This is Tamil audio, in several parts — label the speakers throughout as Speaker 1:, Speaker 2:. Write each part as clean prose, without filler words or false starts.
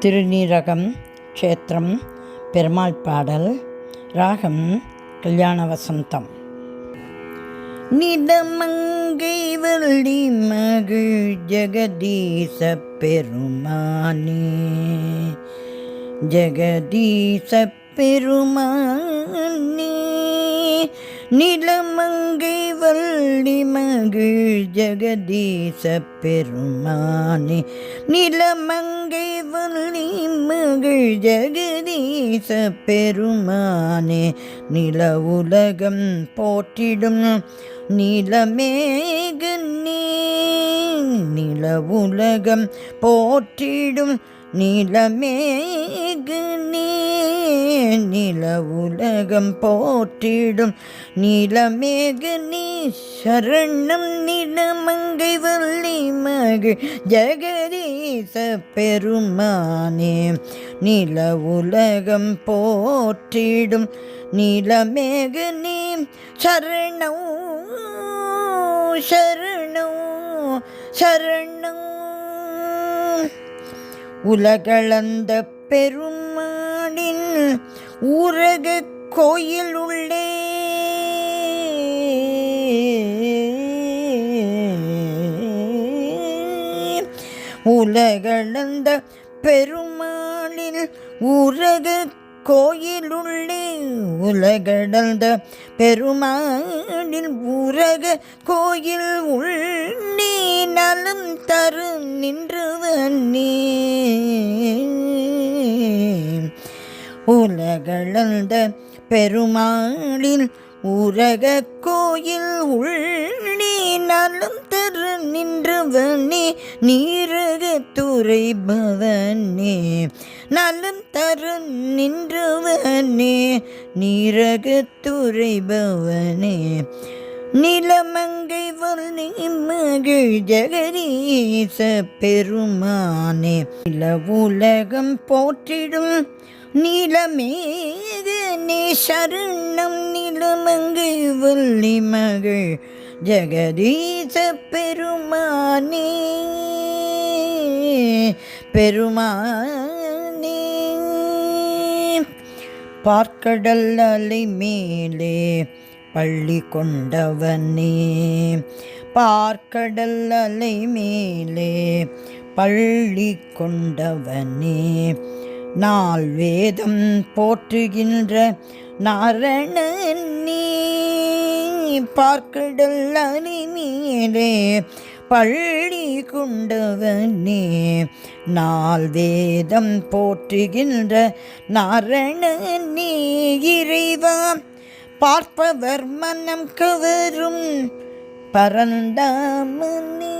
Speaker 1: திருநீரகம் க்ஷேத்திரம் பெருமாள் பாடல். ராகம் கல்யாண வசந்தம். நிலமங்கை வள்ளி மகிழ் ஜெகதீச பெருமானே, ஜெகதீச பெருமானே. நிலமங்கை வள்ளி மகிழ் ஜெகதீச பெருமானே, நிலமங்கை வள்ளி மகிழ் ஜெகதீச பெருமானே. நில உலகம் போற்றிடும் நீலமேகனே, நில உலகம் போற்றிடும் நீலமேகனே. நில உலகம் போற்றிடும் நீலமேகனே, சரணம் நிலமங்கை வள்ளி மகிழ் ஜெகதீச பெருமானே. நில உலகம் போற்றிடும் நீலமேகனே, சரணம் சரணம் சரணம். உலகளந்த பெருமானின் ஊரக கோயில் உள்ளே, உலகளந்த பெருமானின் ஊரக கோயிலுள்ளே, உலகளந்த பெருமானின் ஊரக கோயில் உள்ளே, நலம் தரு நின்றவனே. உலகளந்த பெருமாளின் ஊரக கோயில் உள்ளே, நலம் தரு நின்றவனே. நீரக துறைபவனே, நலம் தரு நின்றவனே. நீரக துறைபவனே. நிலமங்கை வள்ளி மகிழ் ஜெகதீச பெருமானே, நில உலகம் போற்றிடும் நீலமேகனே, சரணம் நிலமங்கை வள்ளி மகிழ் ஜெகதீச பெருமானே. பெருமானே. பார்க்கடல் அலை மேலே பள்ளி கொண்டவனே, பார்க்கடல் அலை மேலே பள்ளி கொண்டவனே. நால் வேதம் போற்றுகின்ற நாரணனே, பார்க்கடல் அலை மேலே பள்ளி கொண்டவனே. நால் வேதம் போற்றுகின்ற நாரணனே, இறைவா பார்ப்பவர் மனம் கவரும் பரந்தாமனே.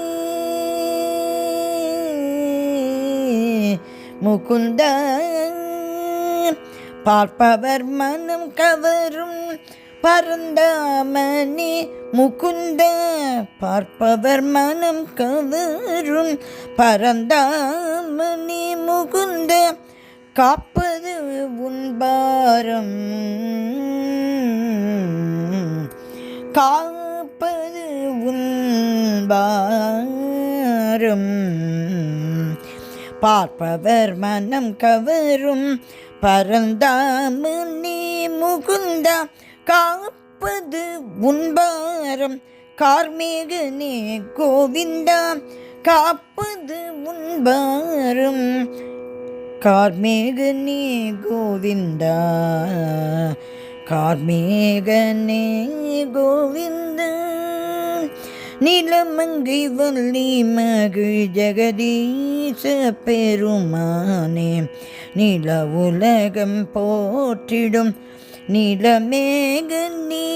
Speaker 1: முகுந்த பார்ப்பவர் மனம் கவரும் பரந்தாமனே. முகுந்த பார்ப்பவர் மனம் கவரும் பரந்தாமனே. முகுந்த காப்பது உன் பாரம், காப்பது உன் பாரம். பார்ப்பவர் மனம் கவரும் பரந்தாமனே. முகுந்த காப்பது உன் பாரம், கார்மேகனே கோவிந்தா காப்பது உன் பாரம். கார்மேகனே கோவிந்தா, கார்மேகனே கோவிந்தா. நிலமங்கை வள்ளி மகிழ் ஜெகதீச பெருமானே, நில உலகம் போற்றிடும் நீலமேகனே.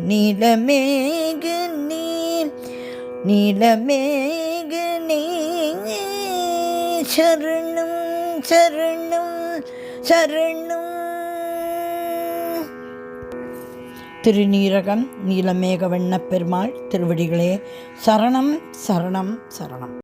Speaker 1: நீலமேகனே நீலமேகனே, சரணம் சரணம் சரணம். திருநீரகம் நீலமேக வண்ணப் பெருமாள் திருவடிகளே சரணம் சரணம் சரணம்.